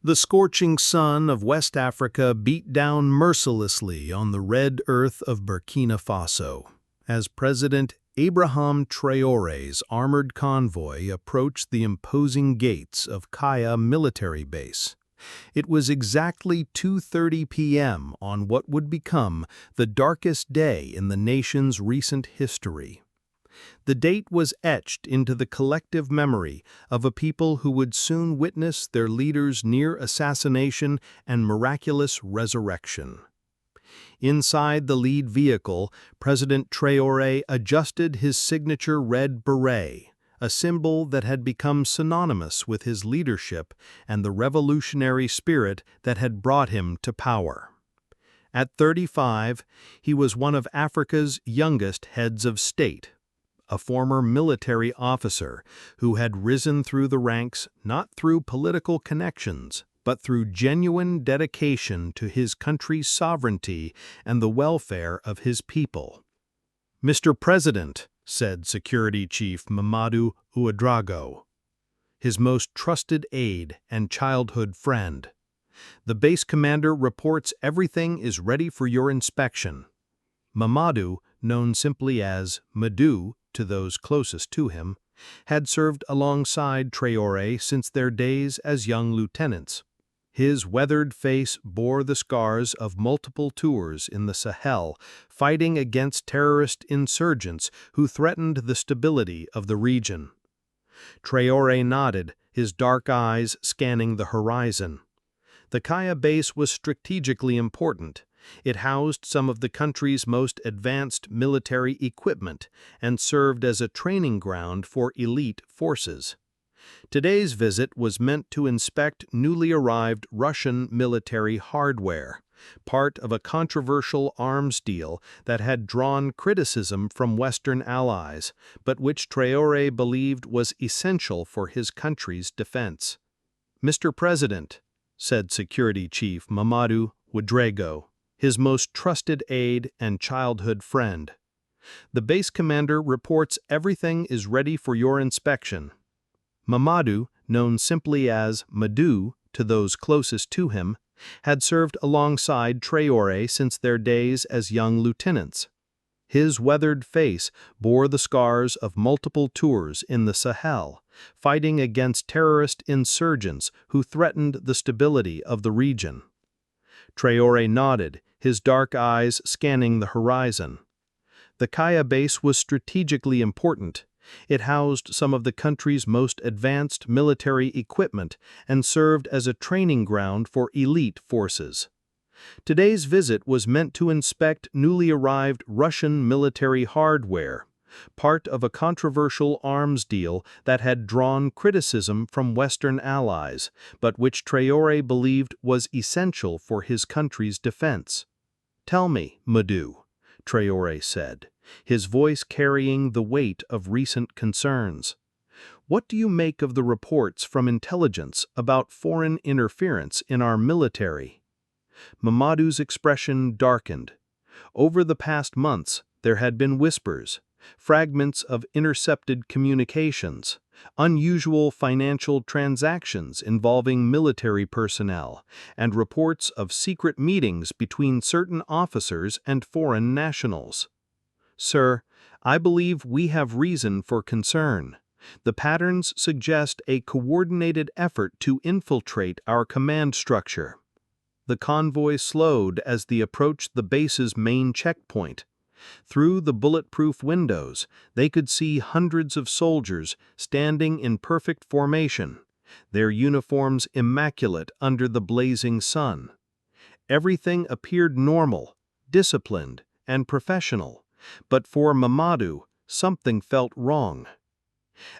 The scorching sun of West Africa beat down mercilessly on the red earth of Burkina Faso as President Ibrahim Traoré's armored convoy approached the imposing gates of Kaya military base. It was exactly 2:30 p.m. on what would become the darkest day in the nation's recent history. The date was etched into the collective memory of a people who would soon witness their leader's near assassination and miraculous resurrection. Inside the lead vehicle, President Traoré adjusted his signature red beret, a symbol that had become synonymous with his leadership and the revolutionary spirit that had brought him to power. At 35, he was one of Africa's youngest heads of state, a former military officer who had risen through the ranks not through political connections, but through genuine dedication to his country's sovereignty and the welfare of his people. "Mr. President," said Security Chief Mamadou, his most trusted aide and childhood friend, "the base commander reports everything is ready for your inspection." Mamadou, known simply as Madou to those closest to him, had served alongside Traoré since their days as young lieutenants. His weathered face bore the scars of multiple tours in the Sahel, fighting against terrorist insurgents who threatened the stability of the region. Traoré nodded, his dark eyes scanning the horizon. The Kaya base was strategically important. It housed some of the country's most advanced military equipment and served as a training ground for elite forces. Today's visit was meant to inspect newly arrived Russian military hardware, part of a controversial arms deal that had drawn criticism from Western allies, but which Traoré believed was essential for his country's defense. "Mr. President," said Security Chief Mamadou, his most trusted aide and childhood friend, "the base commander reports everything is ready for your inspection." Mamadou, known simply as Madou to those closest to him, had served alongside Traoré since their days as young lieutenants. His weathered face bore the scars of multiple tours in the Sahel, fighting against terrorist insurgents who threatened the stability of the region. Traoré nodded, his dark eyes scanning the horizon. The Kaya base was strategically important. It housed some of the country's most advanced military equipment and served as a training ground for elite forces. Today's visit was meant to inspect newly arrived Russian military hardware, part of a controversial arms deal that had drawn criticism from Western allies, but which Traoré believed was essential for his country's defense. "Tell me, Madou," Traoré said, his voice carrying the weight of recent concerns. "What do you make of the reports from intelligence about foreign interference in our military?" Mamadou's expression darkened. Over the past months, there had been whispers, fragments of intercepted communications, unusual financial transactions involving military personnel, and reports of secret meetings between certain officers and foreign nationals. "Sir, I believe we have reason for concern. The patterns suggest a coordinated effort to infiltrate our command structure." The convoy slowed as they approached the base's main checkpoint. Through the bulletproof windows, they could see hundreds of soldiers standing in perfect formation, their uniforms immaculate under the blazing sun. Everything appeared normal, disciplined, and professional, but for Mamadou, something felt wrong.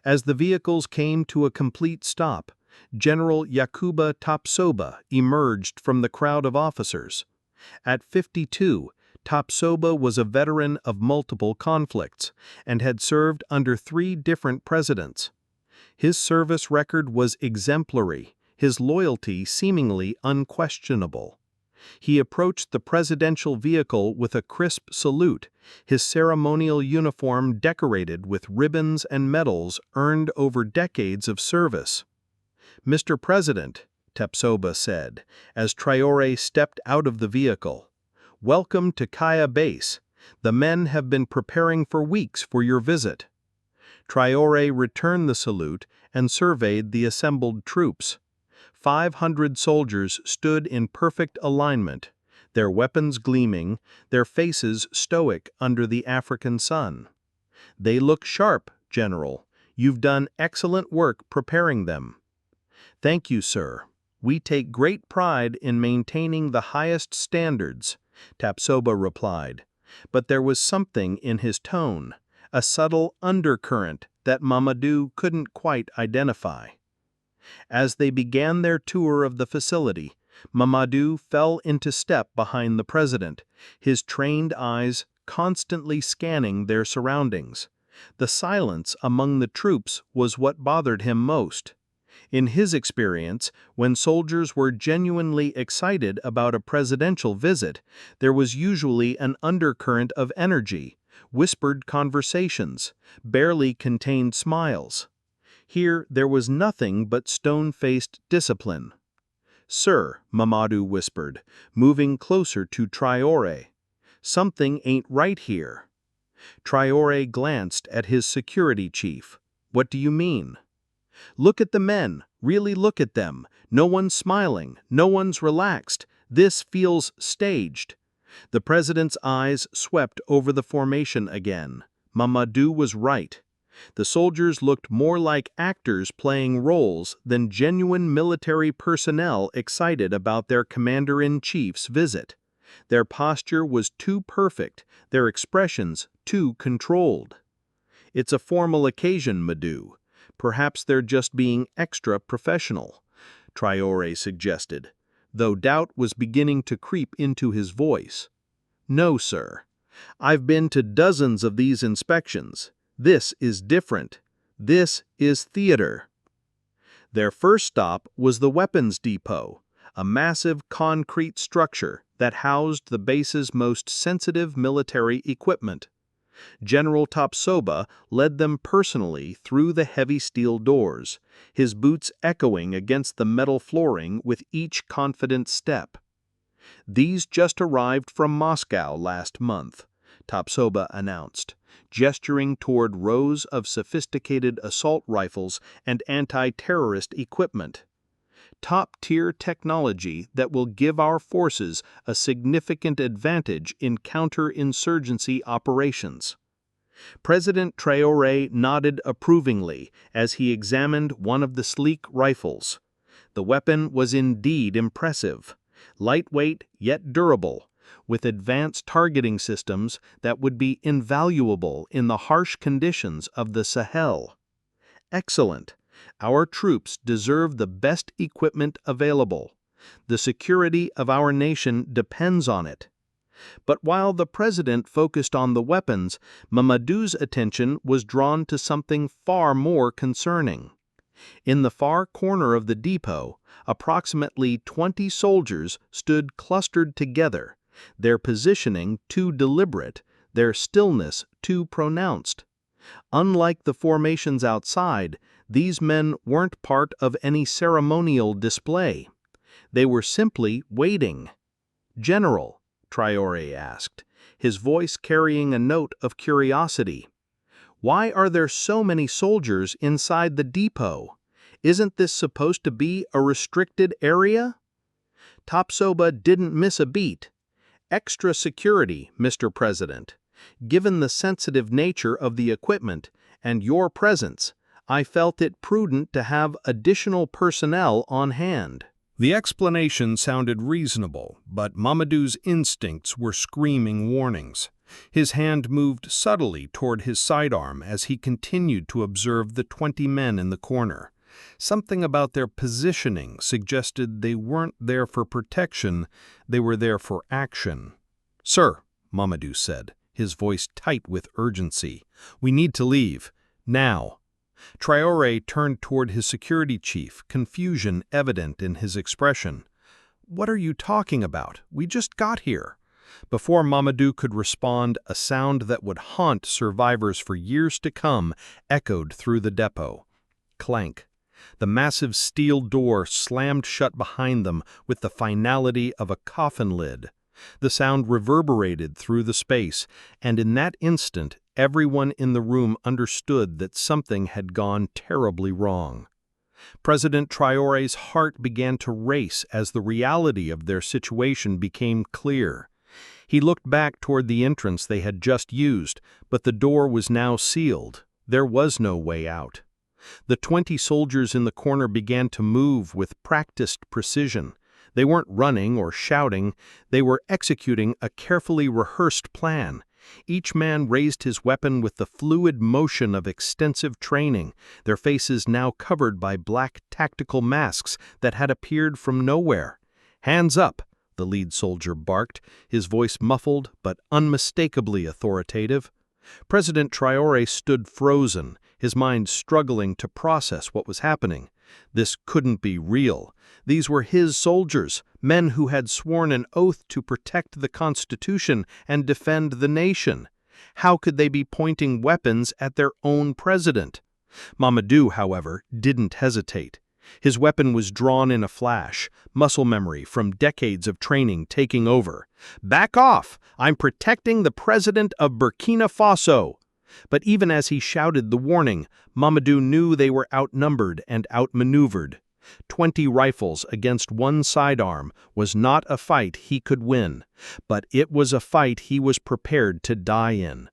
As the vehicles came to a complete stop, General Yakuba Topsoba emerged from the crowd of officers. At 52, Topsoba was a veteran of multiple conflicts and had served under 3 different presidents. His service record was exemplary, his loyalty seemingly unquestionable. He approached the presidential vehicle with a crisp salute, his ceremonial uniform decorated with ribbons and medals earned over decades of service. "Mr. President," Tapsoba said, as Traoré stepped out of the vehicle. "Welcome to Kaya Base. The men have been preparing for weeks for your visit." Traoré returned the salute and surveyed the assembled troops. 500 soldiers stood in perfect alignment, their weapons gleaming, their faces stoic under the African sun. "They look sharp, General. You've done excellent work preparing them." "Thank you, sir. We take great pride in maintaining the highest standards," Tapsoba replied. But there was something in his tone, a subtle undercurrent that Mamadou couldn't quite identify. As they began their tour of the facility, Mamadou fell into step behind the president, his trained eyes constantly scanning their surroundings. The silence among the troops was what bothered him most. In his experience, when soldiers were genuinely excited about a presidential visit, there was usually an undercurrent of energy, whispered conversations, barely contained smiles. Here there was nothing but stone-faced discipline. "Sir," Mamadou whispered, moving closer to Traoré, "something ain't right here." Traoré glanced at his security chief. "What do you mean?" "Look at the men, really look at them. No one's smiling, no one's relaxed. This feels staged." The president's eyes swept over the formation again. Mamadou was right. The soldiers looked more like actors playing roles than genuine military personnel excited about their commander-in-chief's visit. Their posture was too perfect, their expressions too controlled. "It's a formal occasion, Madou. Perhaps they're just being extra professional," Traoré suggested, though doubt was beginning to creep into his voice. "No, sir. I've been to dozens of these inspections. This is different. This is theater." Their first stop was the weapons depot, a massive concrete structure that housed the base's most sensitive military equipment. General Tapsoba led them personally through the heavy steel doors, his boots echoing against the metal flooring with each confident step. "These just arrived from Moscow last month," Tapsoba announced, gesturing toward rows of sophisticated assault rifles and anti-terrorist equipment. "Top-tier technology that will give our forces a significant advantage in counter-insurgency operations." President Traoré nodded approvingly as he examined one of the sleek rifles. The weapon was indeed impressive, lightweight yet durable, with advanced targeting systems that would be invaluable in the harsh conditions of the Sahel. "Excellent. Our troops deserve the best equipment available. The security of our nation depends on it." But while the president focused on the weapons, Mamadou's attention was drawn to something far more concerning. In the far corner of the depot, approximately 20 soldiers stood clustered together, their positioning too deliberate, their stillness too pronounced. Unlike the formations outside, these men weren't part of any ceremonial display. They were simply waiting. "General," Traoré asked, his voice carrying a note of curiosity, "why are there so many soldiers inside the depot? Isn't this supposed to be a restricted area?" Tapsoba didn't miss a beat. "Extra security, Mr. President. Given the sensitive nature of the equipment and your presence, I felt it prudent to have additional personnel on hand." The explanation sounded reasonable, but Mamadou's instincts were screaming warnings. His hand moved subtly toward his sidearm as he continued to observe the 20 men in the corner. Something about their positioning suggested they weren't there for protection, they were there for action. "Sir," Mamadou said, his voice tight with urgency, "we need to leave. Now." Traoré turned toward his security chief, confusion evident in his expression. "What are you talking about? We just got here." Before Mamadou could respond, a sound that would haunt survivors for years to come echoed through the depot. Clank. The massive steel door slammed shut behind them with the finality of a coffin lid. The sound reverberated through the space, and in that instant, everyone in the room understood that something had gone terribly wrong. President Traoré's heart began to race as the reality of their situation became clear. He looked back toward the entrance they had just used, but the door was now sealed. There was no way out. The 20 soldiers in the corner began to move with practiced precision. They weren't running or shouting, they were executing a carefully rehearsed plan. Each man raised his weapon with the fluid motion of extensive training, their faces now covered by black tactical masks that had appeared from nowhere. "Hands up!" the lead soldier barked, his voice muffled but unmistakably authoritative. President Traoré stood frozen, his mind struggling to process what was happening. This couldn't be real. These were his soldiers, men who had sworn an oath to protect the Constitution and defend the nation. How could they be pointing weapons at their own president? Mamadou, however, didn't hesitate. His weapon was drawn in a flash, muscle memory from decades of training taking over. "Back off! I'm protecting the president of Burkina Faso!" But even as he shouted the warning, Mamadou knew they were outnumbered and outmaneuvered. 20 rifles against one sidearm was not a fight he could win, but it was a fight he was prepared to die in.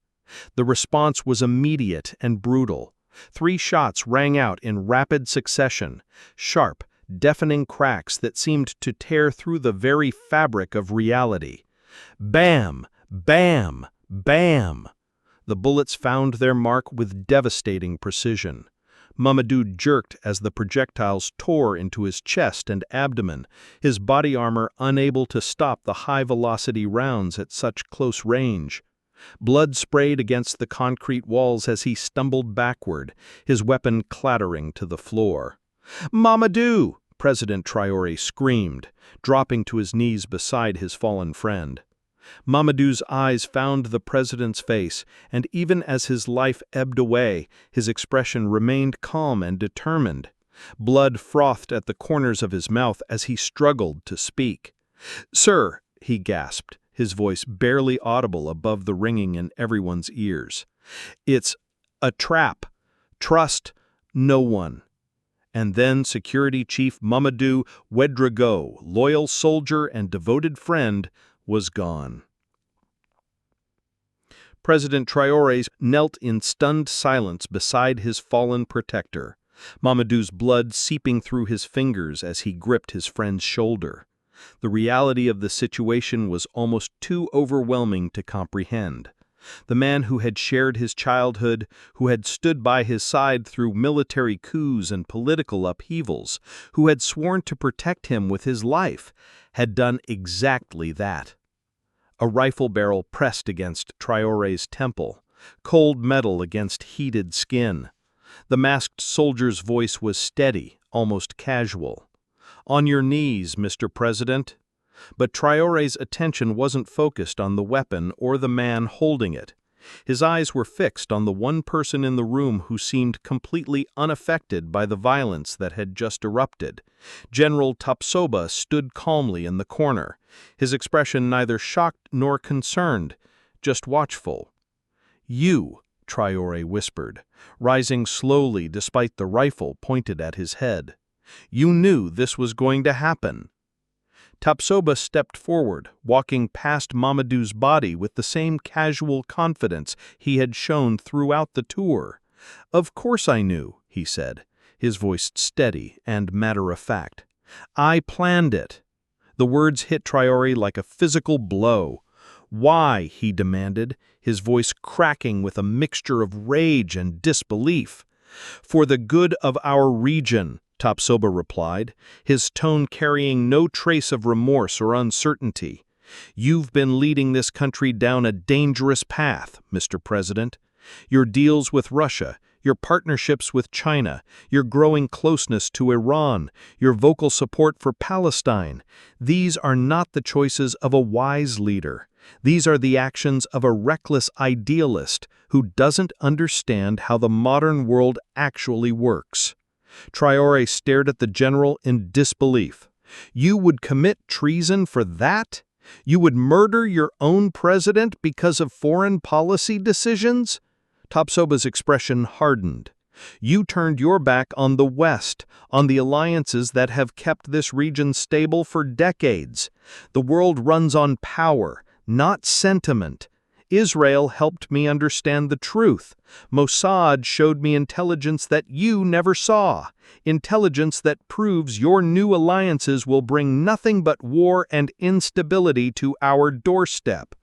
The response was immediate and brutal. 3 shots rang out in rapid succession, sharp, deafening cracks that seemed to tear through the very fabric of reality. Bam! Bam! Bam! The bullets found their mark with devastating precision. Mamadou jerked as the projectiles tore into his chest and abdomen, his body armor unable to stop the high-velocity rounds at such close range. Blood sprayed against the concrete walls as he stumbled backward, his weapon clattering to the floor. "Mamadou!" President Traoré screamed, dropping to his knees beside his fallen friend. Mamadou's eyes found the president's face, and even as his life ebbed away, his expression remained calm and determined. Blood frothed at the corners of his mouth as he struggled to speak. "Sir," he gasped, his voice barely audible above the ringing in everyone's ears. "It's a trap. Trust no one." And then Security Chief Mamadou Ouedraogo, loyal soldier and devoted friend, was gone. President Traoré knelt in stunned silence beside his fallen protector, Mamadou's blood seeping through his fingers as he gripped his friend's shoulder. The reality of the situation was almost too overwhelming to comprehend. The man who had shared his childhood, who had stood by his side through military coups and political upheavals, who had sworn to protect him with his life, had done exactly that. A rifle barrel pressed against Traoré's temple, cold metal against heated skin. The masked soldier's voice was steady, almost casual. "On your knees, Mr. President." But Traoré's attention wasn't focused on the weapon or the man holding it. His eyes were fixed on the one person in the room who seemed completely unaffected by the violence that had just erupted. General Tapsoba stood calmly in the corner, his expression neither shocked nor concerned, just watchful. "You," Traoré whispered, rising slowly despite the rifle pointed at his head. "You knew this was going to happen." Tapsoba stepped forward, walking past Mamadou's body with the same casual confidence he had shown throughout the tour. "Of course I knew," he said, his voice steady and matter-of-fact. "I planned it." The words hit Traoré like a physical blow. "Why?" he demanded, his voice cracking with a mixture of rage and disbelief. "For the good of our region," Tapsoba replied, his tone carrying no trace of remorse or uncertainty. "You've been leading this country down a dangerous path, Mr. President. Your deals with Russia, your partnerships with China, your growing closeness to Iran, your vocal support for Palestine, these are not the choices of a wise leader. These are the actions of a reckless idealist who doesn't understand how the modern world actually works." Traoré stared at the general in disbelief. You would commit treason for that? You would murder your own president because of foreign policy decisions? Tapsoba's expression hardened. You turned your back on the West, on the alliances that have kept this region stable for decades. The world runs on power, not sentiment. Israel helped me understand the truth. Mossad showed me intelligence that you never saw. Intelligence that proves your new alliances will bring nothing but war and instability to our doorstep.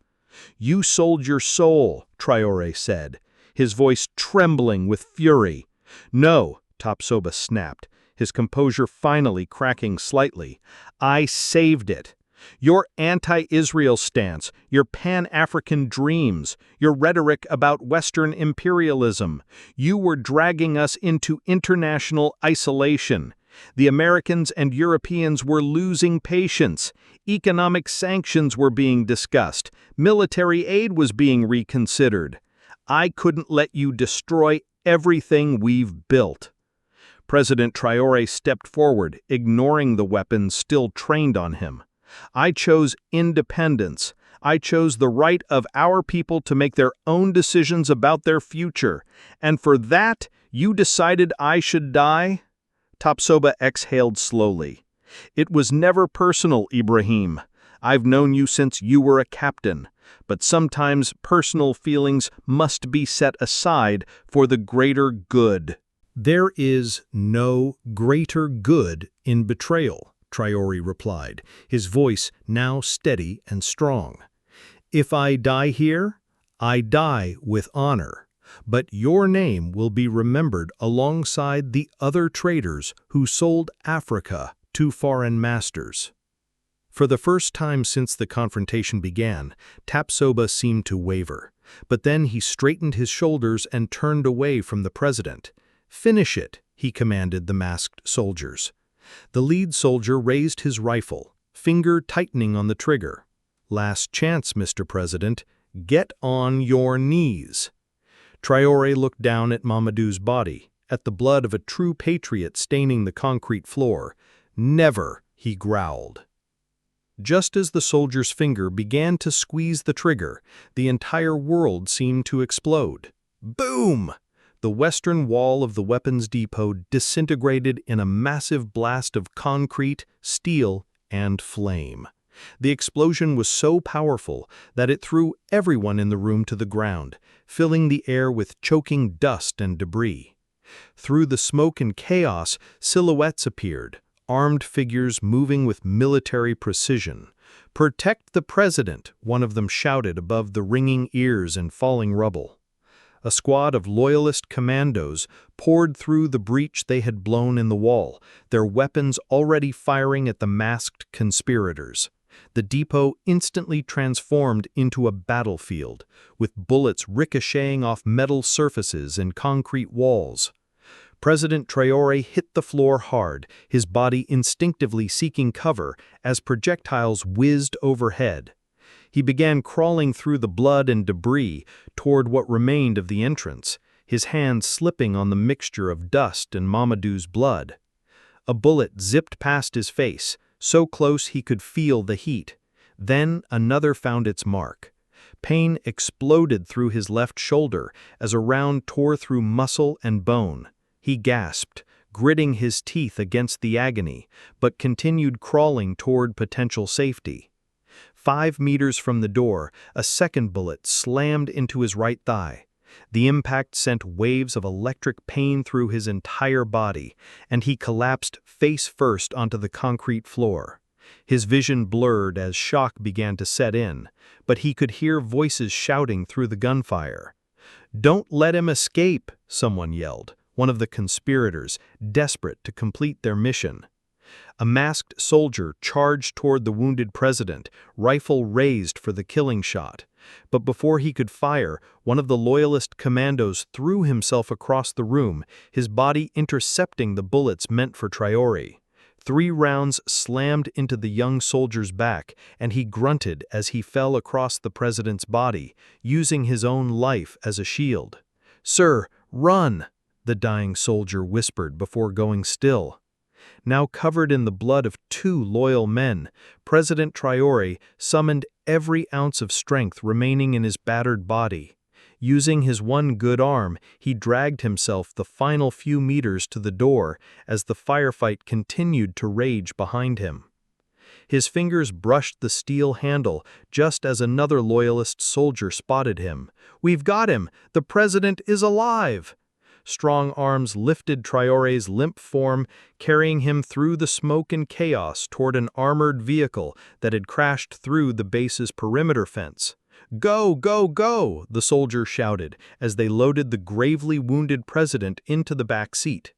You sold your soul, Traoré said, his voice trembling with fury. No, Tapsoba snapped, his composure finally cracking slightly. I saved it. Your anti-Israel stance, your Pan-African dreams, your rhetoric about Western imperialism, you were dragging us into international isolation. The Americans and Europeans were losing patience. Economic sanctions were being discussed. Military aid was being reconsidered. I couldn't let you destroy everything we've built. President Traoré stepped forward, ignoring the weapons still trained on him. I chose independence. I chose the right of our people to make their own decisions about their future. And for that, you decided I should die? Tapsoba exhaled slowly. It was never personal, Ibrahim. I've known you since you were a captain. But sometimes personal feelings must be set aside for the greater good. There is no greater good in betrayal, Traoré replied, his voice now steady and strong. If I die here, I die with honor, but your name will be remembered alongside the other traitors who sold Africa to foreign masters. For the first time since the confrontation began, Tapsoba seemed to waver, but then he straightened his shoulders and turned away from the president. Finish it, he commanded the masked soldiers. The lead soldier raised his rifle, finger tightening on the trigger. Last chance, Mr. President. Get on your knees. Traoré looked down at Mamadou's body, at the blood of a true patriot staining the concrete floor. Never, he growled. Just as the soldier's finger began to squeeze the trigger, the entire world seemed to explode. Boom! The western wall of the weapons depot disintegrated in a massive blast of concrete, steel, and flame. The explosion was so powerful that it threw everyone in the room to the ground, filling the air with choking dust and debris. Through the smoke and chaos, silhouettes appeared, armed figures moving with military precision. "Protect the president," one of them shouted above the ringing ears and falling rubble. A squad of loyalist commandos poured through the breach they had blown in the wall, their weapons already firing at the masked conspirators. The depot instantly transformed into a battlefield, with bullets ricocheting off metal surfaces and concrete walls. President Traoré hit the floor hard, his body instinctively seeking cover as projectiles whizzed overhead. He began crawling through the blood and debris toward what remained of the entrance, his hands slipping on the mixture of dust and Mamadou's blood. A bullet zipped past his face, so close he could feel the heat. Then another found its mark. Pain exploded through his left shoulder as a round tore through muscle and bone. He gasped, gritting his teeth against the agony, but continued crawling toward potential safety. 5 meters from the door, a second bullet slammed into his right thigh. The impact sent waves of electric pain through his entire body, and he collapsed face first onto the concrete floor. His vision blurred as shock began to set in, but he could hear voices shouting through the gunfire. "Don't let him escape," someone yelled, one of the conspirators, desperate to complete their mission. A masked soldier charged toward the wounded president, rifle raised for the killing shot. But before he could fire, one of the loyalist commandos threw himself across the room, his body intercepting the bullets meant for Traoré. 3 rounds slammed into the young soldier's back, and he grunted as he fell across the president's body, using his own life as a shield. "Sir, run!" the dying soldier whispered before going still. Now covered in the blood of 2 loyal men, President Traoré summoned every ounce of strength remaining in his battered body. Using his one good arm, he dragged himself the final few meters to the door as the firefight continued to rage behind him. His fingers brushed the steel handle just as another loyalist soldier spotted him. "We've got him! The president is alive!" Strong arms lifted Traoré's limp form, carrying him through the smoke and chaos toward an armored vehicle that had crashed through the base's perimeter fence. "Go, go, go!" the soldiers shouted as they loaded the gravely wounded president into the back seat.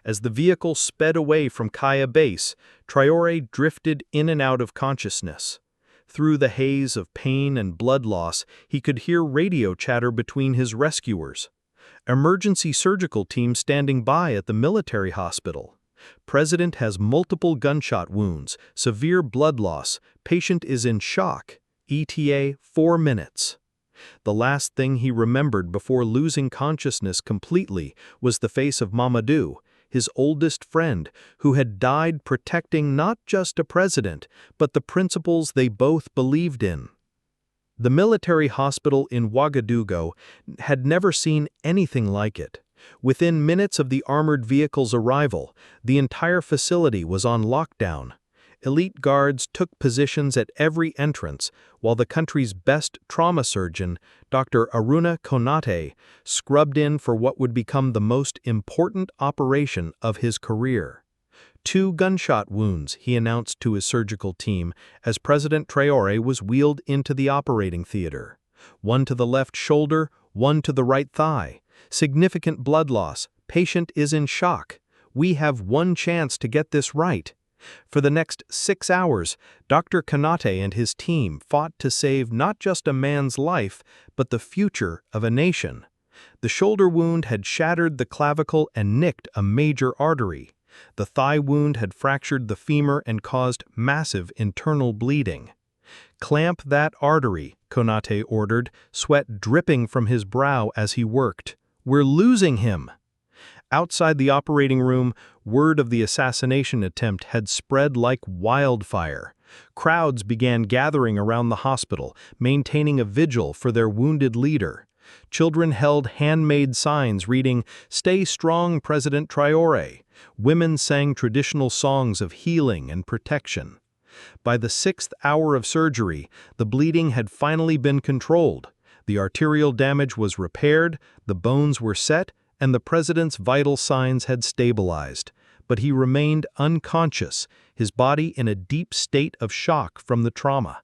As the vehicle sped away from Kaya base, Traoré drifted in and out of consciousness. Through the haze of pain and blood loss, he could hear radio chatter between his rescuers. Emergency surgical team standing by at the military hospital. President has multiple gunshot wounds, severe blood loss, patient is in shock. ETA 4 minutes. The last thing he remembered before losing consciousness completely was the face of Mamadou, his oldest friend, who had died protecting not just a president, but the principles they both believed in. The military hospital in Ouagadougou had never seen anything like it. Within minutes of the armored vehicle's arrival, the entire facility was on lockdown. Elite guards took positions at every entrance, while the country's best trauma surgeon, Dr. Aruna Konate, scrubbed in for what would become the most important operation of his career. 2 gunshot wounds, he announced to his surgical team as President Traoré was wheeled into the operating theater. 1 to the left shoulder, 1 to the right thigh. Significant blood loss. Patient is in shock. We have 1 chance to get this right. For the next 6 hours, Dr. Konate and his team fought to save not just a man's life, but the future of a nation. The shoulder wound had shattered the clavicle and nicked a major artery. The thigh wound had fractured the femur and caused massive internal bleeding. "Clamp that artery," Konate ordered, sweat dripping from his brow as he worked. "We're losing him." Outside the operating room, word of the assassination attempt had spread like wildfire. Crowds began gathering around the hospital, maintaining a vigil for their wounded leader. Children held handmade signs reading, "Stay strong, President Traoré." Women sang traditional songs of healing and protection. By the 6th hour of surgery, the bleeding had finally been controlled. The arterial damage was repaired, the bones were set, and the president's vital signs had stabilized. But he remained unconscious, his body in a deep state of shock from the trauma.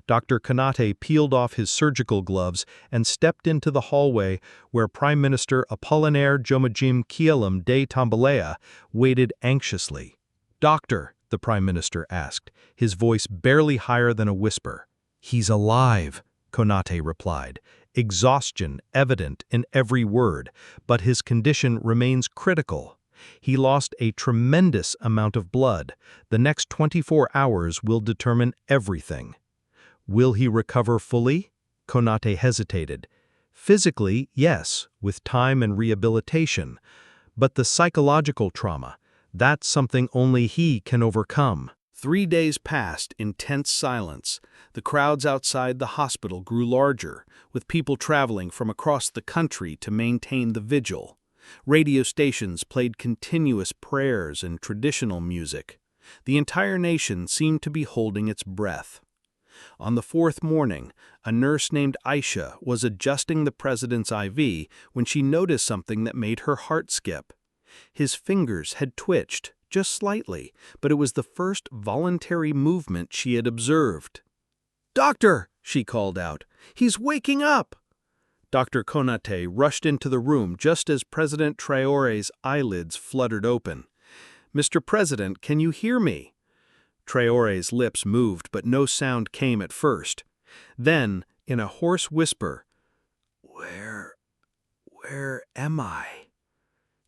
Dr. Konate peeled off his surgical gloves and stepped into the hallway where Prime Minister Apollinaire Joachim Guillaume de Tombalea waited anxiously. "Doctor," the Prime Minister asked, his voice barely higher than a whisper. "He's alive," Konate replied, exhaustion evident in every word, but his condition remains critical. He lost a tremendous amount of blood. The next 24 hours will determine everything. "Will he recover fully?" Konate hesitated. "Physically, yes, with time and rehabilitation. But the psychological trauma, that's something only he can overcome." 3 days passed in tense silence. The crowds outside the hospital grew larger, with people traveling from across the country to maintain the vigil. Radio stations played continuous prayers and traditional music. The entire nation seemed to be holding its breath. On the 4th morning, a nurse named Aisha was adjusting the president's IV when she noticed something that made her heart skip. His fingers had twitched, just slightly, but it was the first voluntary movement she had observed. "Doctor!" she called out. "He's waking up!" Dr. Konate rushed into the room just as President Traoré's eyelids fluttered open. "Mr. President, can you hear me?" Traoré's lips moved, but no sound came at first. Then, in a hoarse whisper, Where am I?"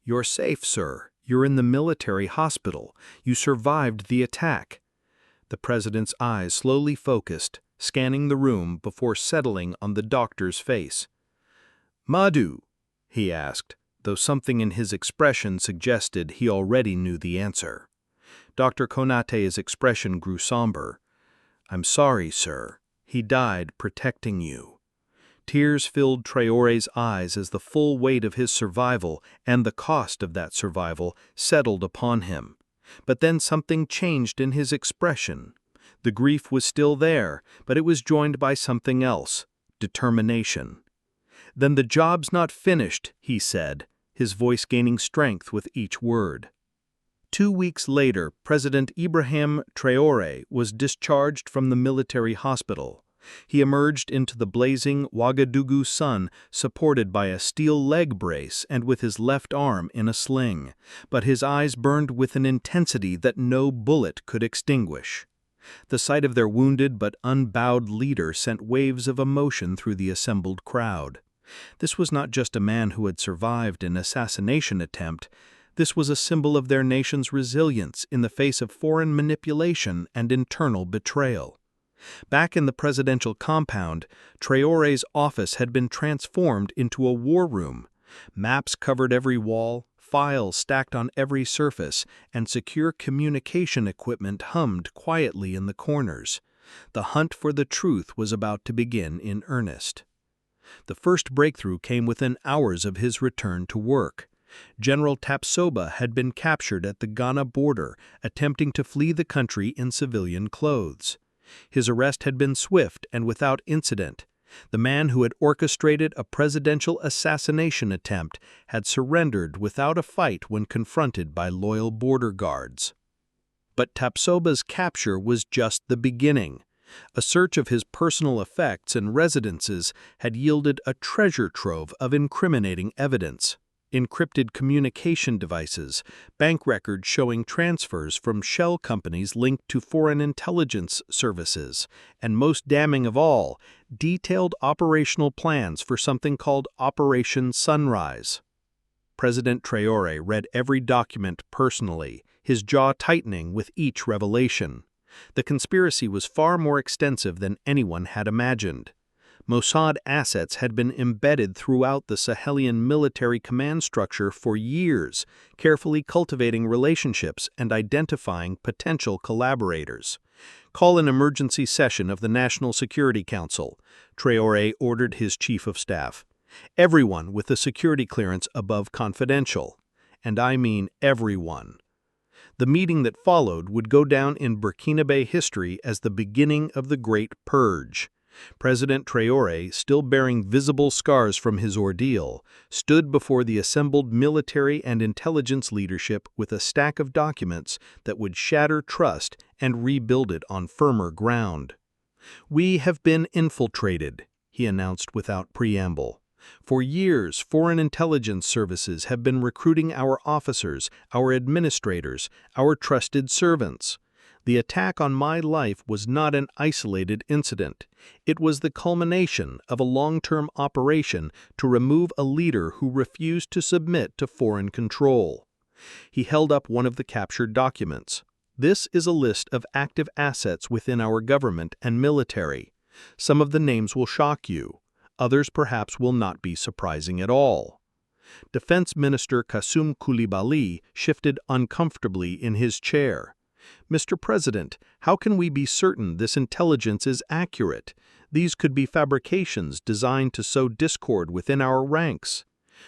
"You're safe, sir. You're in the military hospital. You survived the attack." The president's eyes slowly focused, scanning the room before settling on the doctor's face. "Mamadou," he asked, though something in his expression suggested he already knew the answer. Dr. Konate's expression grew somber. "I'm sorry, sir. He died protecting you." Tears filled Traore's eyes as the full weight of his survival and the cost of that survival settled upon him. But then something changed in his expression. The grief was still there, but it was joined by something else: determination. "Then the job's not finished," he said, his voice gaining strength with each word. 2 weeks later, President Ibrahim Traoré was discharged from the military hospital. He emerged into the blazing Ouagadougou sun, supported by a steel leg brace and with his left arm in a sling, but his eyes burned with an intensity that no bullet could extinguish. The sight of their wounded but unbowed leader sent waves of emotion through the assembled crowd. This was not just a man who had survived an assassination attempt. This was a symbol of their nation's resilience in the face of foreign manipulation and internal betrayal. Back in the presidential compound, Traoré's office had been transformed into a war room. Maps covered every wall, files stacked on every surface, and secure communication equipment hummed quietly in the corners. The hunt for the truth was about to begin in earnest. The first breakthrough came within hours of his return to work. General Tapsoba had been captured at the Ghana border, attempting to flee the country in civilian clothes. His arrest had been swift and without incident. The man who had orchestrated a presidential assassination attempt had surrendered without a fight when confronted by loyal border guards. But Tapsoba's capture was just the beginning. A search of his personal effects and residences had yielded a treasure trove of incriminating evidence. Encrypted communication devices, bank records showing transfers from shell companies linked to foreign intelligence services, and most damning of all, detailed operational plans for something called Operation Sunrise. President Traoré read every document personally, his jaw tightening with each revelation. The conspiracy was far more extensive than anyone had imagined. Mossad assets had been embedded throughout the Sahelian military command structure for years, carefully cultivating relationships and identifying potential collaborators. "Call an emergency session of the National Security Council," Traoré ordered his chief of staff. "Everyone with a security clearance above confidential. And I mean everyone." The meeting that followed would go down in Burkina Faso history as the beginning of the Great Purge. President Traoré, still bearing visible scars from his ordeal, stood before the assembled military and intelligence leadership with a stack of documents that would shatter trust and rebuild it on firmer ground. "We have been infiltrated," he announced without preamble. "For years, foreign intelligence services have been recruiting our officers, our administrators, our trusted servants. The attack on my life was not an isolated incident. It was the culmination of a long-term operation to remove a leader who refused to submit to foreign control." He held up one of the captured documents. "This is a list of active assets within our government and military. Some of the names will shock you. Others perhaps will not be surprising at all." Defense Minister Kassoum Coulibaly shifted uncomfortably in his chair. "Mr. President, how can we be certain this intelligence is accurate? These could be fabrications designed to sow discord within our ranks."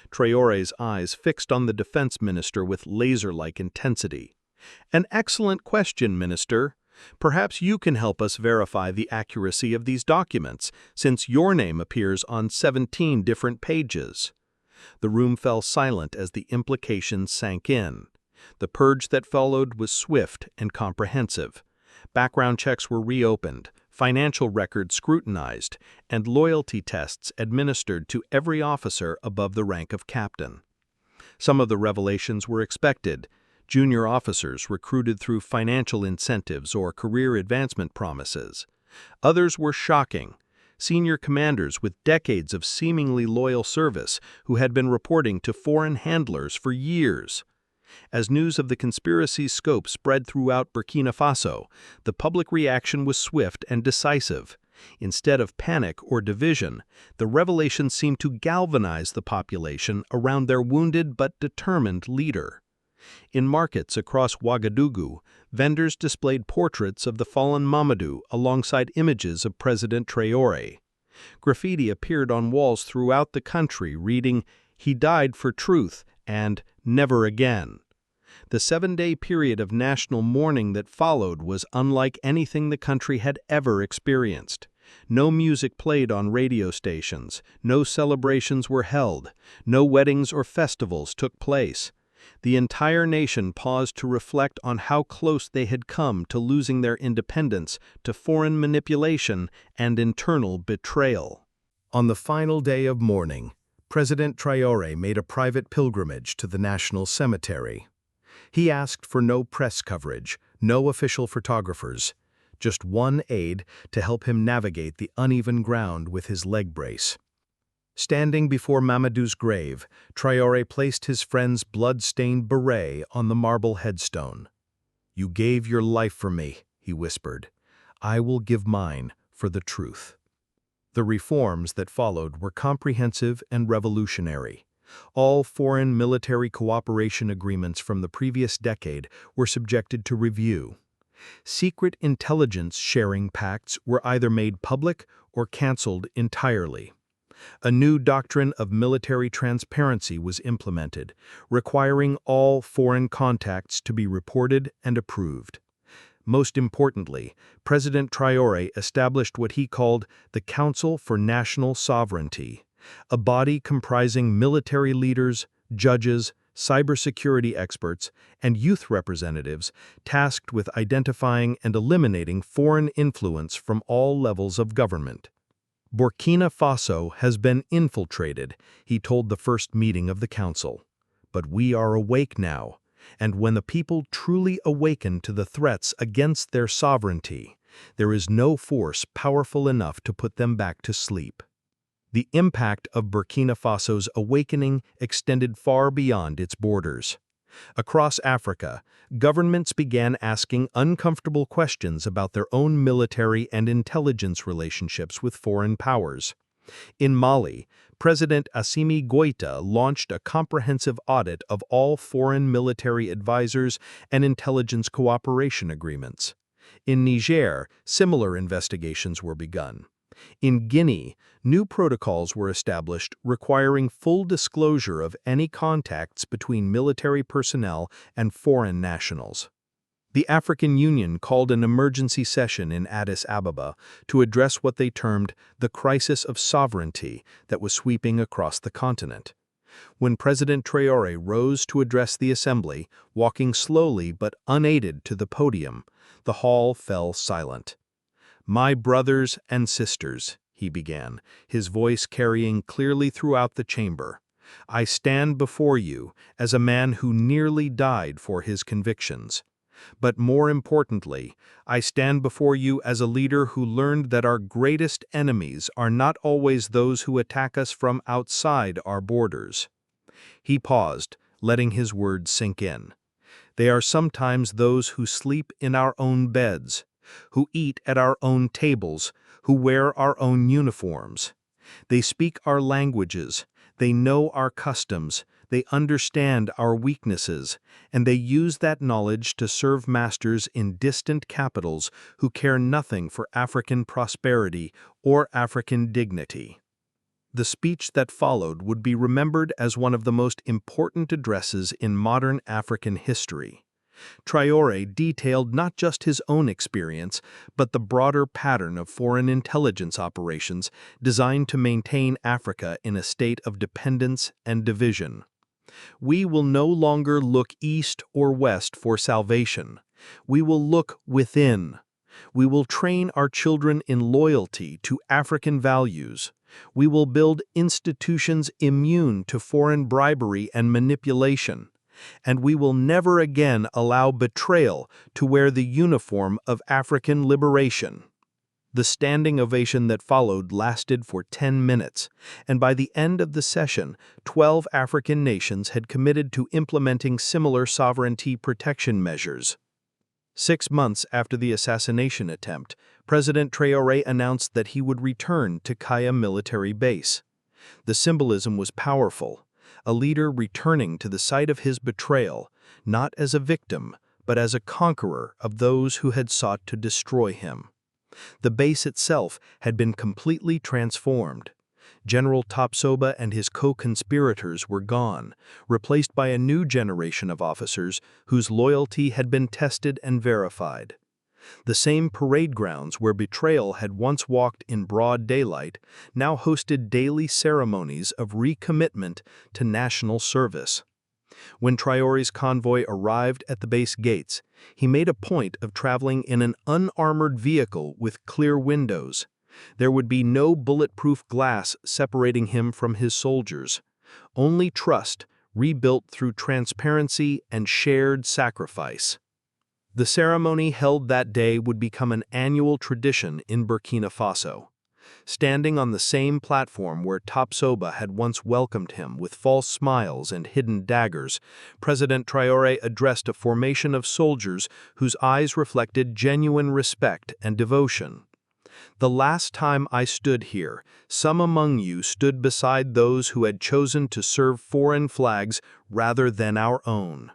Traoré's eyes fixed on the defense minister with laser-like intensity. "An excellent question, Minister. Perhaps you can help us verify the accuracy of these documents, since your name appears on 17 different pages." The room fell silent as the implications sank in. The purge that followed was swift and comprehensive. Background checks were reopened, financial records scrutinized, and loyalty tests administered to every officer above the rank of captain. Some of the revelations were expected: junior officers recruited through financial incentives or career advancement promises. Others were shocking: senior commanders with decades of seemingly loyal service who had been reporting to foreign handlers for years. As news of the conspiracy's scope spread throughout Burkina Faso, the public reaction was swift and decisive. Instead of panic or division, the revelation seemed to galvanize the population around their wounded but determined leader. In markets across Ouagadougou, vendors displayed portraits of the fallen Mamadou alongside images of President Traoré. Graffiti appeared on walls throughout the country reading, "He died for truth," and "Never again." The 7-day period of national mourning that followed was unlike anything the country had ever experienced. No music played on radio stations, no celebrations were held, no weddings or festivals took place. The entire nation paused to reflect on how close they had come to losing their independence to foreign manipulation and internal betrayal. On the final day of mourning, President Traoré made a private pilgrimage to the national cemetery. He asked for no press coverage, no official photographers, just one aide to help him navigate the uneven ground with his leg brace. Standing before Mamadou's grave, Traoré placed his friend's blood-stained beret on the marble headstone. "You gave your life for me," he whispered. "I will give mine for the truth." The reforms that followed were comprehensive and revolutionary. All foreign military cooperation agreements from the previous decade were subjected to review. Secret intelligence sharing pacts were either made public or canceled entirely. A new doctrine of military transparency was implemented, requiring all foreign contacts to be reported and approved. Most importantly, President Traoré established what he called the Council for National Sovereignty, a body comprising military leaders, judges, cybersecurity experts, and youth representatives tasked with identifying and eliminating foreign influence from all levels of government. "Burkina Faso has been infiltrated," he told the first meeting of the council. "But we are awake now, and when the people truly awaken to the threats against their sovereignty, there is no force powerful enough to put them back to sleep." The impact of Burkina Faso's awakening extended far beyond its borders. Across Africa, governments began asking uncomfortable questions about their own military and intelligence relationships with foreign powers. In Mali, President Assimi Goïta launched a comprehensive audit of all foreign military advisors and intelligence cooperation agreements. In Niger, similar investigations were begun. In Guinea, new protocols were established requiring full disclosure of any contacts between military personnel and foreign nationals. The African Union called an emergency session in Addis Ababa to address what they termed the crisis of sovereignty that was sweeping across the continent. When President Traoré rose to address the assembly, walking slowly but unaided to the podium, the hall fell silent. "My brothers and sisters," he began, his voice carrying clearly throughout the chamber, "I stand before you as a man who nearly died for his convictions. But more importantly, I stand before you as a leader who learned that our greatest enemies are not always those who attack us from outside our borders." He paused, letting his words sink in. "They are sometimes those who sleep in our own beds, who eat at our own tables, who wear our own uniforms. They speak our languages, they know our customs, they understand our weaknesses, and they use that knowledge to serve masters in distant capitals who care nothing for African prosperity or African dignity." The speech that followed would be remembered as one of the most important addresses in modern African history. Traoré detailed not just his own experience, but the broader pattern of foreign intelligence operations designed to maintain Africa in a state of dependence and division. "We will no longer look east or west for salvation. We will look within. We will train our children in loyalty to African values. We will build institutions immune to foreign bribery and manipulation. And we will never again allow betrayal to wear the uniform of African liberation." The standing ovation that followed lasted for 10 minutes, and by the end of the session, 12 African nations had committed to implementing similar sovereignty protection measures. 6 months after the assassination attempt, President Traoré announced that he would return to Kaya military base. The symbolism was powerful, a leader returning to the site of his betrayal, not as a victim, but as a conqueror of those who had sought to destroy him. The base itself had been completely transformed. General Tapsoba and his co-conspirators were gone, replaced by a new generation of officers whose loyalty had been tested and verified. The same parade grounds where Betrayal had once walked in broad daylight now hosted daily ceremonies of recommitment to national service. When Traoré's convoy arrived at the base gates, he made a point of traveling in an unarmored vehicle with clear windows. There would be no bulletproof glass separating him from his soldiers. Only trust, rebuilt through transparency and shared sacrifice. The ceremony held that day would become an annual tradition in Burkina Faso. Standing on the same platform where Tapsoba had once welcomed him with false smiles and hidden daggers, President Traoré addressed a formation of soldiers whose eyes reflected genuine respect and devotion. "The last time I stood here, some among you stood beside those who had chosen to serve foreign flags rather than our own.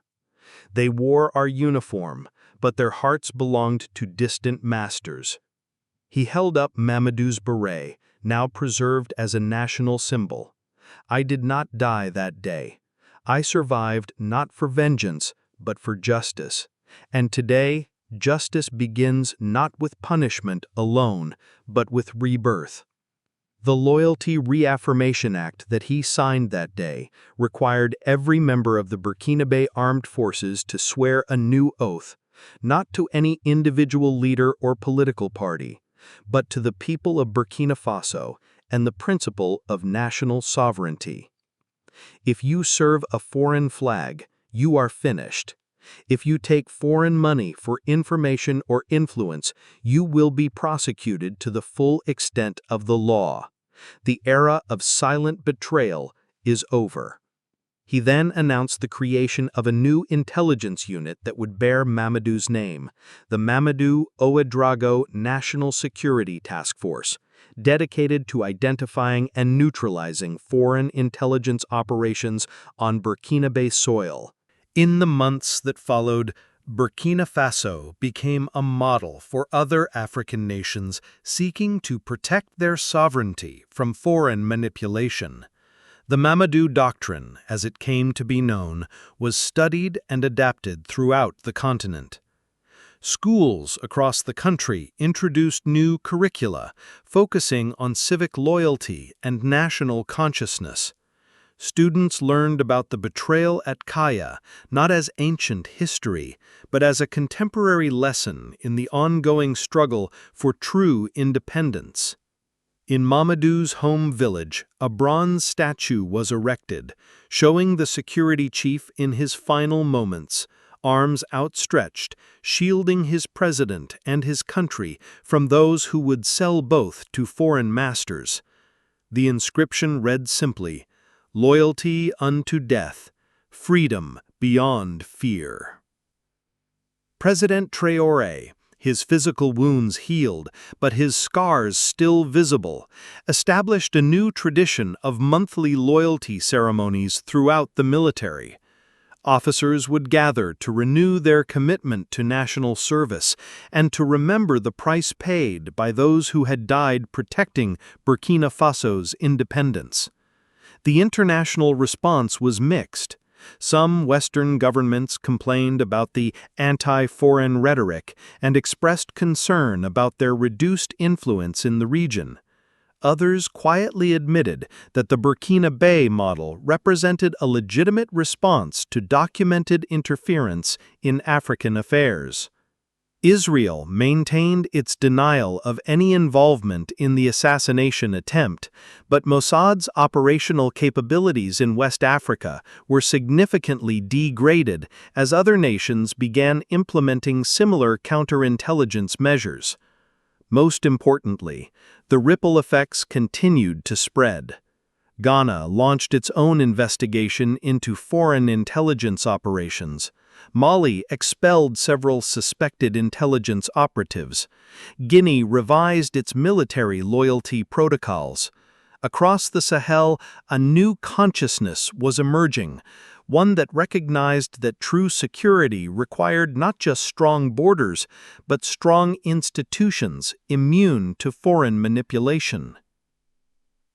They wore our uniform, but their hearts belonged to distant masters." He held up Mamadou's beret, now preserved as a national symbol. "I did not die that day. I survived not for vengeance, but for justice. And today, justice begins not with punishment alone, but with rebirth." The Loyalty Reaffirmation Act that he signed that day required every member of the Burkinabe Armed Forces to swear a new oath, not to any individual leader or political party, but to the people of Burkina Faso and the principle of national sovereignty. If you serve a foreign flag, you are finished. If you take foreign money for information or influence, you will be prosecuted to the full extent of the law. The era of silent betrayal is over. He then announced the creation of a new intelligence unit that would bear Mamadou's name, the Mamadou Ouedraogo National Security Task Force, dedicated to identifying and neutralizing foreign intelligence operations on Burkinabe soil. In the months that followed, Burkina Faso became a model for other African nations seeking to protect their sovereignty from foreign manipulation. The Mamadou Doctrine, as it came to be known, was studied and adapted throughout the continent. Schools across the country introduced new curricula focusing on civic loyalty and national consciousness. Students learned about the betrayal at Kaya not as ancient history, but as a contemporary lesson in the ongoing struggle for true independence. In Mamadou's home village, a bronze statue was erected, showing the security chief in his final moments, arms outstretched, shielding his president and his country from those who would sell both to foreign masters. The inscription read simply, "Loyalty unto death, freedom beyond fear." President Traoré, his physical wounds healed, but his scars still visible, established a new tradition of monthly loyalty ceremonies throughout the military. Officers would gather to renew their commitment to national service and to remember the price paid by those who had died protecting Burkina Faso's independence. The international response was mixed. Some Western governments complained about the anti-foreign rhetoric and expressed concern about their reduced influence in the region. Others quietly admitted that the Burkinabe model represented a legitimate response to documented interference in African affairs. Israel maintained its denial of any involvement in the assassination attempt, but Mossad's operational capabilities in West Africa were significantly degraded as other nations began implementing similar counterintelligence measures. Most importantly, the ripple effects continued to spread. Ghana launched its own investigation into foreign intelligence operations. Mali expelled several suspected intelligence operatives. Guinea revised its military loyalty protocols. Across the Sahel, a new consciousness was emerging, one that recognized that true security required not just strong borders, but strong institutions immune to foreign manipulation.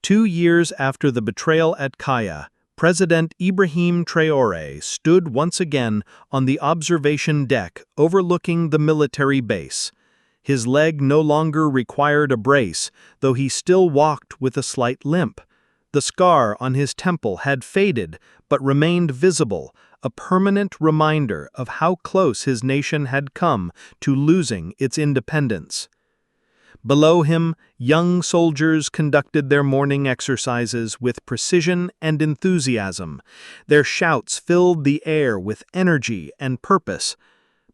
2 years after the betrayal at Kaya, President Ibrahim Traoré stood once again on the observation deck overlooking the military base. His leg no longer required a brace, though he still walked with a slight limp. The scar on his temple had faded, but remained visible, a permanent reminder of how close his nation had come to losing its independence. Below him, young soldiers conducted their morning exercises with precision and enthusiasm. Their shouts filled the air with energy and purpose.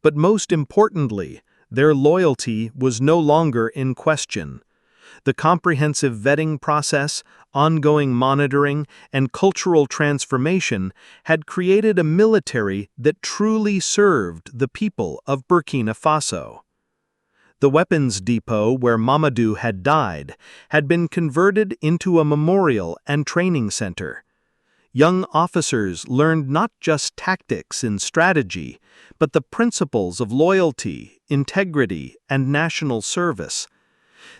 But most importantly, their loyalty was no longer in question. The comprehensive vetting process, ongoing monitoring, and cultural transformation had created a military that truly served the people of Burkina Faso. The weapons depot where Mamadou had died had been converted into a memorial and training center. Young officers learned not just tactics and strategy, but the principles of loyalty, integrity, and national service.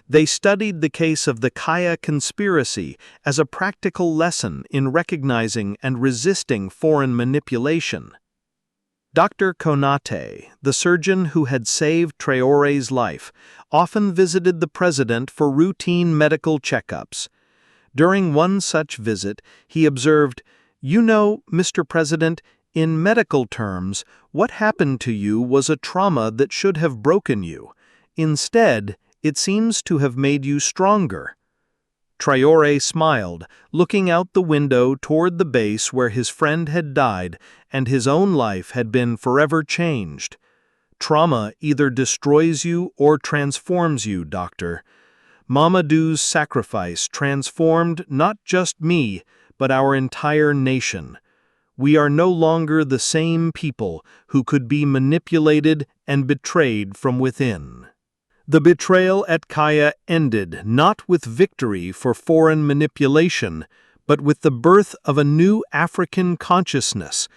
They studied the case of the Kaya conspiracy as a practical lesson in recognizing and resisting foreign manipulation. Dr. Konate, the surgeon who had saved Traoré's life, often visited the president for routine medical checkups. During one such visit, he observed, "You know, Mr. President, in medical terms, what happened to you was a trauma that should have broken you. Instead, it seems to have made you stronger." Traoré smiled, looking out the window toward the base where his friend had died and his own life had been forever changed. "Trauma either destroys you or transforms you, doctor. Mamadou's sacrifice transformed not just me, but our entire nation. We are no longer the same people who could be manipulated and betrayed from within." The betrayal at Kaya ended not with victory for foreign manipulation, but with the birth of a new African consciousness,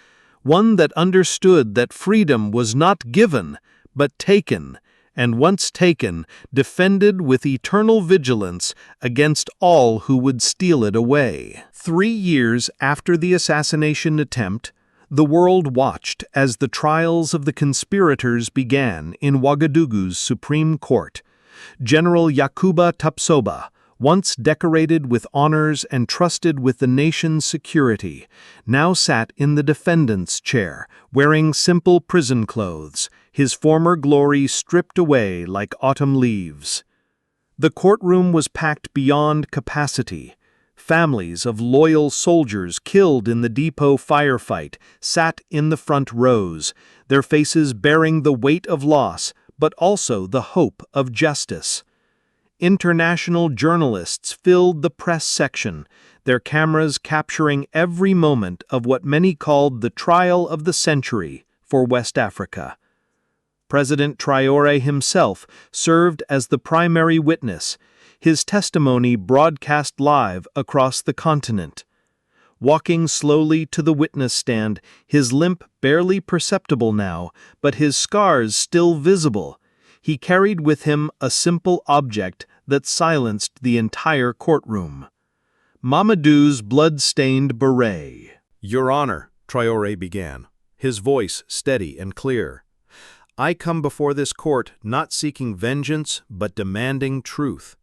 one that understood that freedom was not given, but taken, and once taken, defended with eternal vigilance against all who would steal it away. 3 years after the assassination attempt, the world watched as the trials of the conspirators began in Ouagadougou's Supreme Court. General Yakuba Tapsoba, once decorated with honors and trusted with the nation's security, now sat in the defendant's chair, wearing simple prison clothes, his former glory stripped away like autumn leaves. The courtroom was packed beyond capacity. Families of loyal soldiers killed in the depot firefight sat in the front rows, their faces bearing the weight of loss, but also the hope of justice. International journalists filled the press section, their cameras capturing every moment of what many called the trial of the century for West Africa. President Traoré himself served as the primary witness, his testimony broadcast live across the continent. Walking slowly to the witness stand, his limp barely perceptible now, but his scars still visible, he carried with him a simple object that silenced the entire courtroom: Mamadou's blood-stained beret. "Your Honor," Traoré began, his voice steady and clear, "I come before this court not seeking vengeance but demanding truth.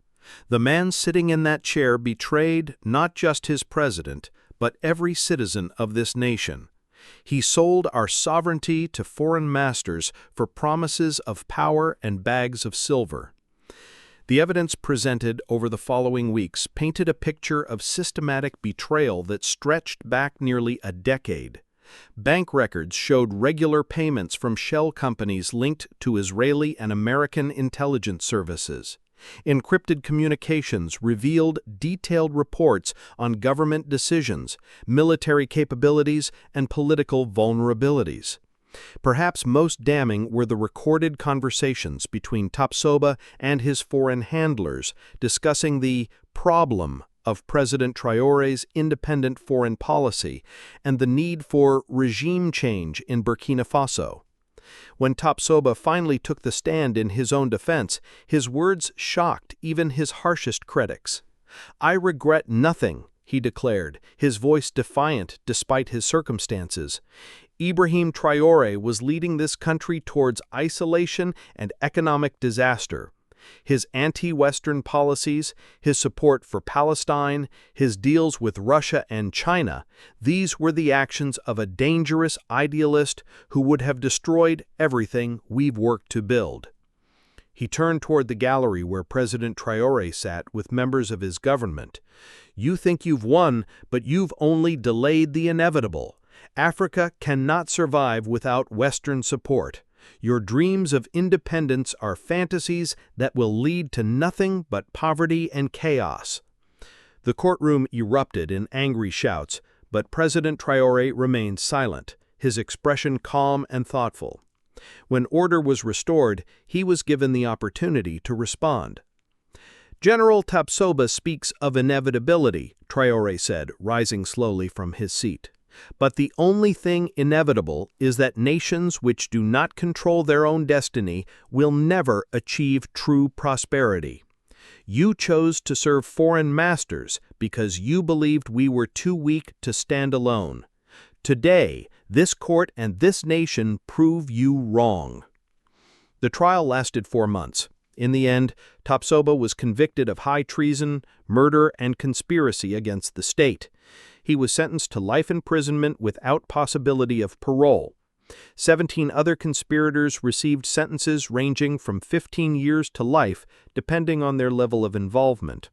The man sitting in that chair betrayed not just his president, but every citizen of this nation. He sold our sovereignty to foreign masters for promises of power and bags of silver." The evidence presented over the following weeks painted a picture of systematic betrayal that stretched back nearly a decade. Bank records showed regular payments from shell companies linked to Israeli and American intelligence services. Encrypted communications revealed detailed reports on government decisions, military capabilities, and political vulnerabilities. Perhaps most damning were the recorded conversations between Tapsoba and his foreign handlers discussing the problem of President Traoré's independent foreign policy and the need for regime change in Burkina Faso. When Tapsoba finally took the stand in his own defense, his words shocked even his harshest critics. "I regret nothing," he declared, his voice defiant despite his circumstances. Ibrahim Traoré was leading this country towards isolation and economic disaster. His anti-Western policies, his support for Palestine, his deals with Russia and China, these were the actions of a dangerous idealist who would have destroyed everything we've worked to build. He turned toward the gallery where President Traoré sat with members of his government. "You think you've won, but you've only delayed the inevitable. Africa cannot survive without Western support. Your dreams of independence are fantasies that will lead to nothing but poverty and chaos." The courtroom erupted in angry shouts, but President Traoré remained silent, his expression calm and thoughtful. When order was restored, he was given the opportunity to respond. "General Tapsoba speaks of inevitability," Traoré said, rising slowly from his seat. "But the only thing inevitable is that nations which do not control their own destiny will never achieve true prosperity. You chose to serve foreign masters because you believed we were too weak to stand alone. Today, this court and this nation prove you wrong." The trial lasted 4 months. In the end, Tapsoba was convicted of high treason, murder, and conspiracy against the state. He was sentenced to life imprisonment without possibility of parole. 17 other conspirators received sentences ranging from 15 years to life, depending on their level of involvement.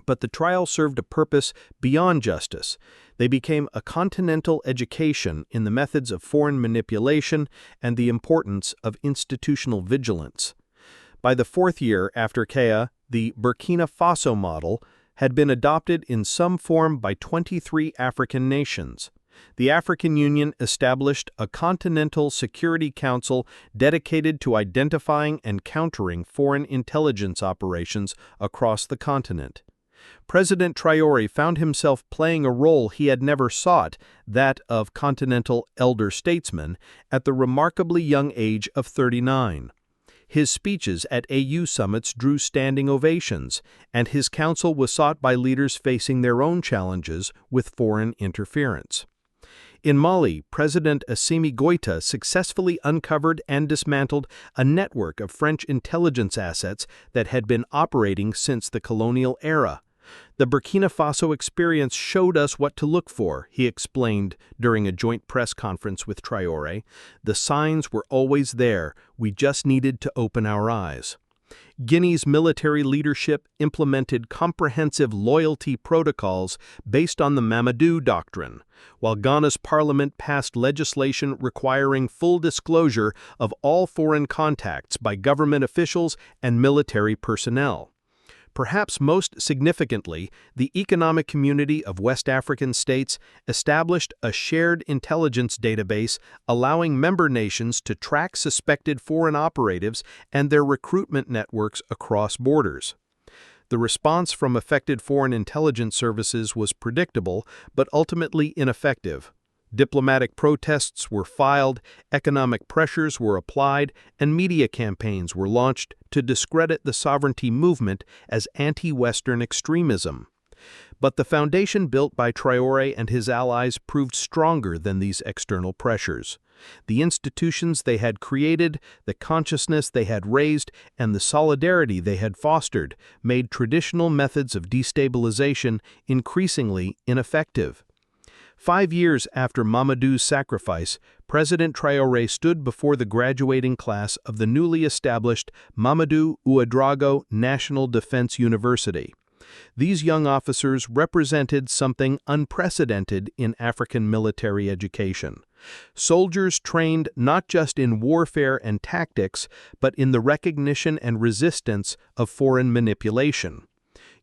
But the trial served a purpose beyond justice. They became a continental education in the methods of foreign manipulation and the importance of institutional vigilance. By the 4th year after Kea, the Burkina Faso model had been adopted in some form by 23 African nations. The African Union established a Continental Security Council dedicated to identifying and countering foreign intelligence operations across the continent. President Traoré found himself playing a role he had never sought, that of continental elder statesman, at the remarkably young age of 39. His speeches at AU summits drew standing ovations, and his counsel was sought by leaders facing their own challenges with foreign interference. In Mali, President Assimi Goïta successfully uncovered and dismantled a network of French intelligence assets that had been operating since the colonial era. "The Burkina Faso experience showed us what to look for," he explained during a joint press conference with Traoré. "The signs were always there, we just needed to open our eyes." Guinea's military leadership implemented comprehensive loyalty protocols based on the Mamadou doctrine, while Ghana's parliament passed legislation requiring full disclosure of all foreign contacts by government officials and military personnel. Perhaps most significantly, the Economic Community of West African States established a shared intelligence database allowing member nations to track suspected foreign operatives and their recruitment networks across borders. The response from affected foreign intelligence services was predictable but ultimately ineffective. Diplomatic protests were filed, economic pressures were applied, and media campaigns were launched to discredit the sovereignty movement as anti-Western extremism. But the foundation built by Traoré and his allies proved stronger than these external pressures. The institutions they had created, the consciousness they had raised, and the solidarity they had fostered made traditional methods of destabilization increasingly ineffective. 5 years after Mamadou's sacrifice, President Traoré stood before the graduating class of the newly established Mamadou Ouedraogo National Defense University. These young officers represented something unprecedented in African military education. Soldiers trained not just in warfare and tactics, but in the recognition and resistance of foreign manipulation.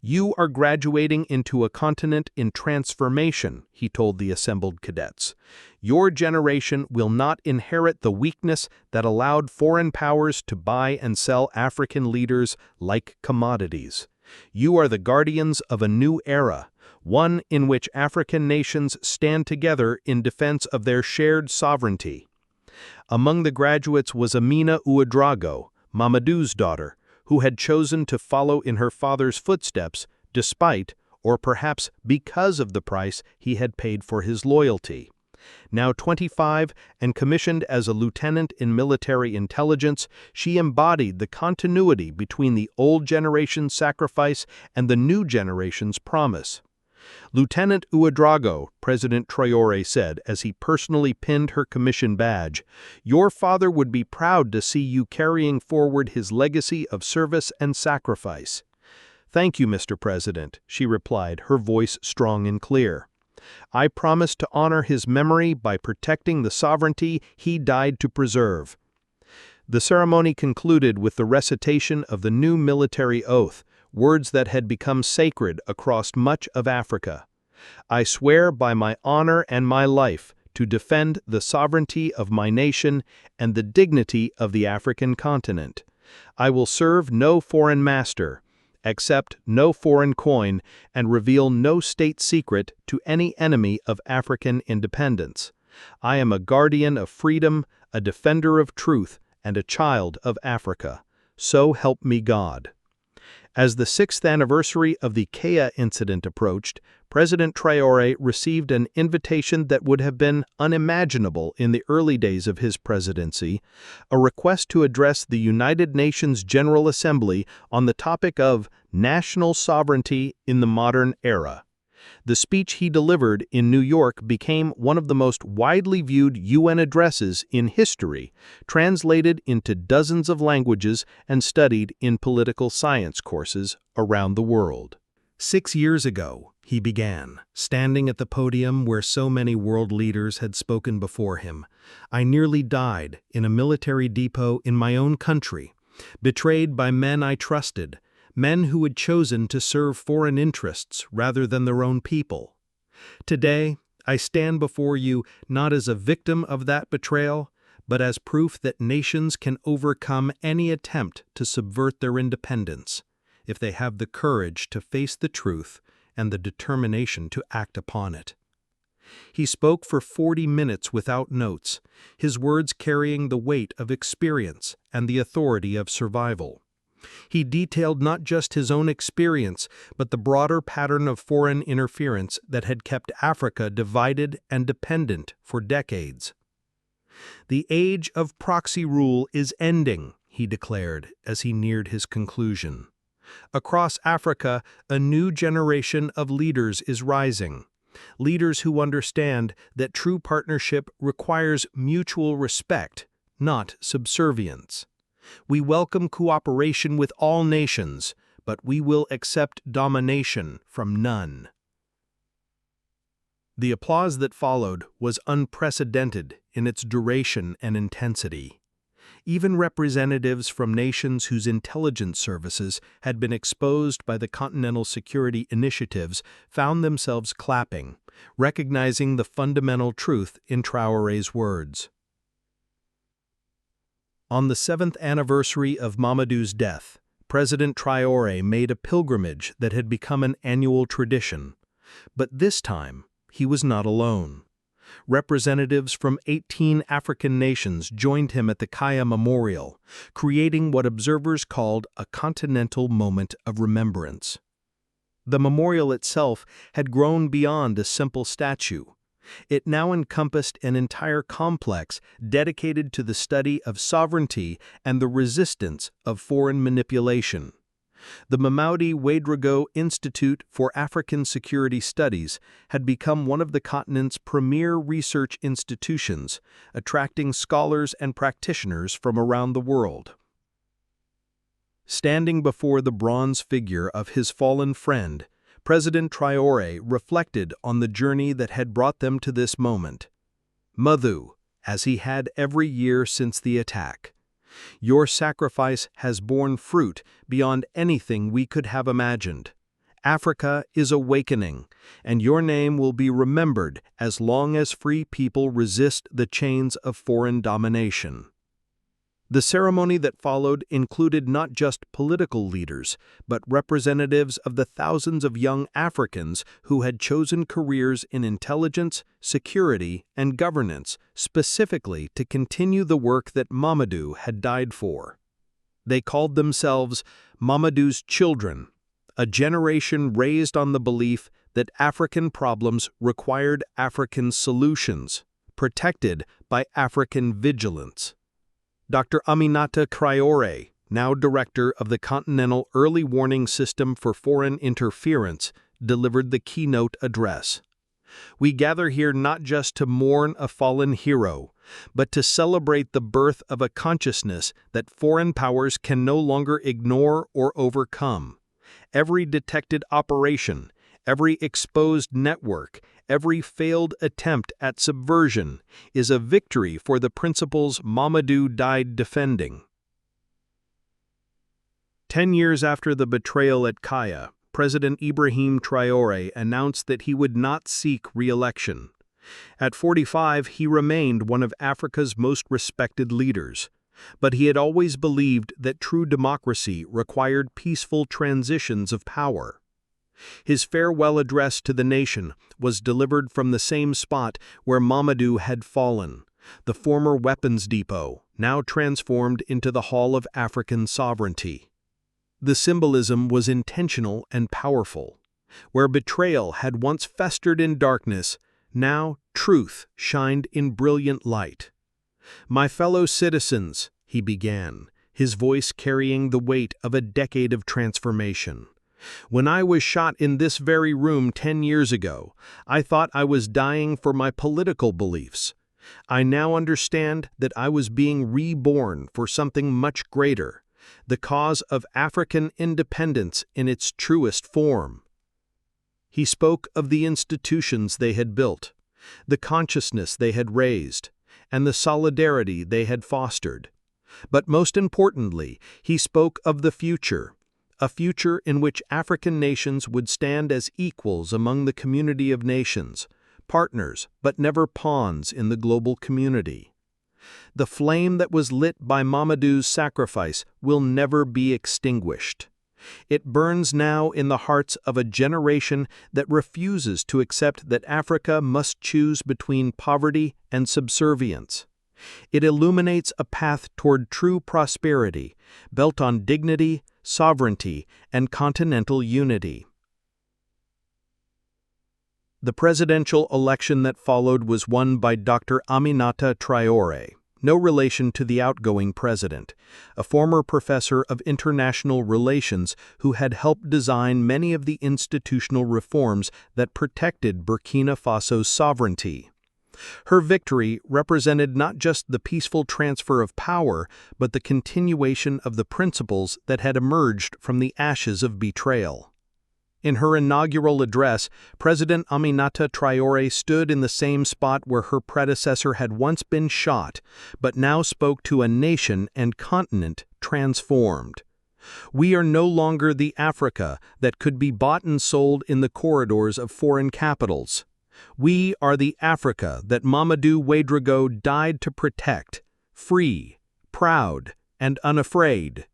"You are graduating into a continent in transformation," he told the assembled cadets. "Your generation will not inherit the weakness that allowed foreign powers to buy and sell African leaders like commodities. You are the guardians of a new era, one in which African nations stand together in defense of their shared sovereignty." Among the graduates was Amina Ouedraogo, Mamadou's daughter, who had chosen to follow in her father's footsteps despite, or perhaps because of the price he had paid for his loyalty. Now 25 and commissioned as a lieutenant in military intelligence, she embodied the continuity between the old generation's sacrifice and the new generation's promise. "Lieutenant Ouedraogo," President Traoré said as he personally pinned her commission badge, "your father would be proud to see you carrying forward his legacy of service and sacrifice." "Thank you, Mr. President," she replied, her voice strong and clear. "I promise to honor his memory by protecting the sovereignty he died to preserve." The ceremony concluded with the recitation of the new military oath, words that had become sacred across much of Africa. "I swear by my honor and my life to defend the sovereignty of my nation and the dignity of the African continent. I will serve no foreign master, accept no foreign coin, and reveal no state secret to any enemy of African independence. I am a guardian of freedom, a defender of truth, and a child of Africa. So help me God." As the 6th anniversary of the Kea incident approached, President Traoré received an invitation that would have been unimaginable in the early days of his presidency, a request to address the United Nations General Assembly on the topic of national sovereignty in the modern era. The speech he delivered in New York became one of the most widely viewed UN addresses in history, translated into dozens of languages and studied in political science courses around the world. 6 years ago, he began, standing at the podium where so many world leaders had spoken before him. "I nearly died in a military depot in my own country, betrayed by men I trusted, men who had chosen to serve foreign interests rather than their own people. Today, I stand before you not as a victim of that betrayal, but as proof that nations can overcome any attempt to subvert their independence, if they have the courage to face the truth and the determination to act upon it." He spoke for 40 minutes without notes, his words carrying the weight of experience and the authority of survival. He detailed not just his own experience, but the broader pattern of foreign interference that had kept Africa divided and dependent for decades. "The age of proxy rule is ending," he declared as he neared his conclusion. "Across Africa, a new generation of leaders is rising. Leaders who understand that true partnership requires mutual respect, not subservience. We welcome cooperation with all nations, but we will accept domination from none." The applause that followed was unprecedented in its duration and intensity. Even representatives from nations whose intelligence services had been exposed by the Continental Security Initiatives found themselves clapping, recognizing the fundamental truth in Traoré's words. On the 7th anniversary of Mamadou's death, President Traoré made a pilgrimage that had become an annual tradition. But this time, he was not alone. Representatives from 18 African nations joined him at the Kaya Memorial, creating what observers called a continental moment of remembrance. The memorial itself had grown beyond a simple statue. It now encompassed an entire complex dedicated to the study of sovereignty and the resistance of foreign manipulation. The Mamadou Ouedraogo Institute for African Security Studies had become one of the continent's premier research institutions, attracting scholars and practitioners from around the world. Standing before the bronze figure of his fallen friend, President Traoré reflected on the journey that had brought them to this moment. "Mamadou, as he had every year since the attack, your sacrifice has borne fruit beyond anything we could have imagined, Africa is awakening, and your name will be remembered as long as free people resist the chains of foreign domination. The ceremony that followed included not just political leaders, but representatives of the thousands of young Africans who had chosen careers in intelligence, security, and governance specifically to continue the work that Mamadou had died for. They called themselves Mamadou's children, a generation raised on the belief that African problems required African solutions, protected by African vigilance. Dr. Aminata Traoré, now director of the Continental Early Warning System for Foreign Interference, delivered the keynote address. We gather here not just to mourn a fallen hero, but to celebrate the birth of a consciousness that foreign powers can no longer ignore or overcome. Every detected operation, every exposed network, every failed attempt at subversion is a victory for the principles Mamadou died defending. 10 years after the betrayal at Kaya, President Ibrahim Traoré announced that he would not seek re-election. At 45, he remained one of Africa's most respected leaders. But he had always believed that true democracy required peaceful transitions of power. His farewell address to the nation was delivered from the same spot where Mamadou had fallen, the former weapons depot, now transformed into the Hall of African Sovereignty. The symbolism was intentional and powerful. Where betrayal had once festered in darkness, now truth shined in brilliant light. "My fellow citizens," he began, his voice carrying the weight of a decade of transformation. "When I was shot in this very room 10 years ago, I thought I was dying for my political beliefs. I now understand that I was being reborn for something much greater, the cause of African independence in its truest form." He spoke of the institutions they had built, the consciousness they had raised, and the solidarity they had fostered. But most importantly, he spoke of the future, a future in which African nations would stand as equals among the community of nations, partners but never pawns in the global community. The flame that was lit by Mamadou's sacrifice will never be extinguished. It burns now in the hearts of a generation that refuses to accept that Africa must choose between poverty and subservience. It illuminates a path toward true prosperity, built on dignity, sovereignty, and continental unity. The presidential election that followed was won by Dr. Aminata Traoré, no relation to the outgoing president, a former professor of international relations who had helped design many of the institutional reforms that protected Burkina Faso's sovereignty. Her victory represented not just the peaceful transfer of power, but the continuation of the principles that had emerged from the ashes of betrayal. In her inaugural address, President Aminata Traoré stood in the same spot where her predecessor had once been shot, but now spoke to a nation and continent transformed. "We are no longer the Africa that could be bought and sold in the corridors of foreign capitals. We are the Africa that Mamadou Ouedraogo died to protect, free, proud, and unafraid."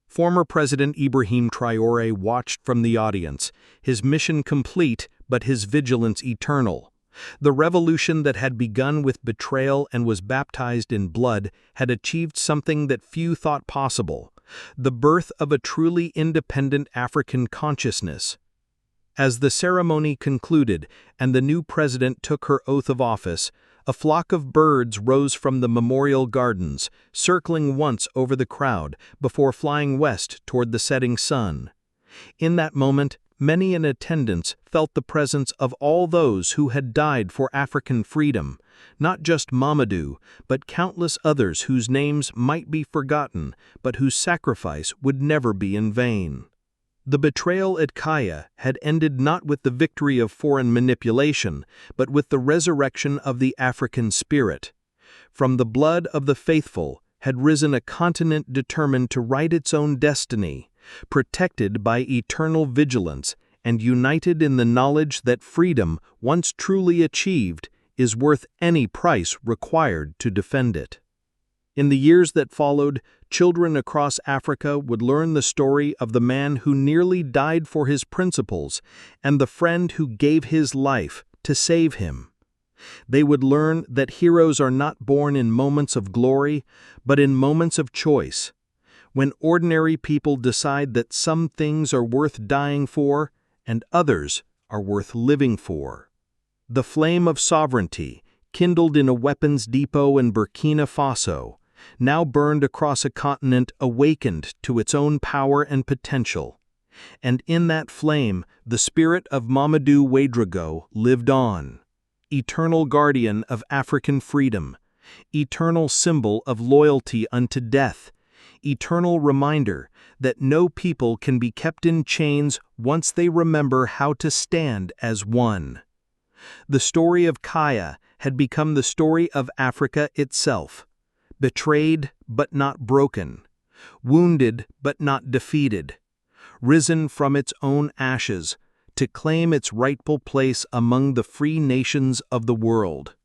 Former President Ibrahim Traoré watched from the audience, his mission complete but his vigilance eternal. The revolution that had begun with betrayal and was baptized in blood had achieved something that few thought possible: the birth of a truly independent African consciousness. As the ceremony concluded and the new president took her oath of office, a flock of birds rose from the memorial gardens, circling once over the crowd before flying west toward the setting sun. In that moment, many in attendance felt the presence of all those who had died for African freedom, not just Mamadou, but countless others whose names might be forgotten, but whose sacrifice would never be in vain. The betrayal at Kaya had ended not with the victory of foreign manipulation, but with the resurrection of the African spirit. From the blood of the faithful had risen a continent determined to write its own destiny, protected by eternal vigilance and united in the knowledge that freedom, once truly achieved, is worth any price required to defend it. In the years that followed, children across Africa would learn the story of the man who nearly died for his principles and the friend who gave his life to save him. They would learn that heroes are not born in moments of glory, but in moments of choice, when ordinary people decide that some things are worth dying for and others are worth living for. The flame of sovereignty, kindled in a weapons depot in Burkina Faso, now burned across a continent awakened to its own power and potential. And in that flame, the spirit of Mamadou Ouedraogo lived on, eternal guardian of African freedom, eternal symbol of loyalty unto death, eternal reminder that no people can be kept in chains once they remember how to stand as one. The story of Kaya had become the story of Africa itself, betrayed but not broken, wounded but not defeated, risen from its own ashes to claim its rightful place among the free nations of the world.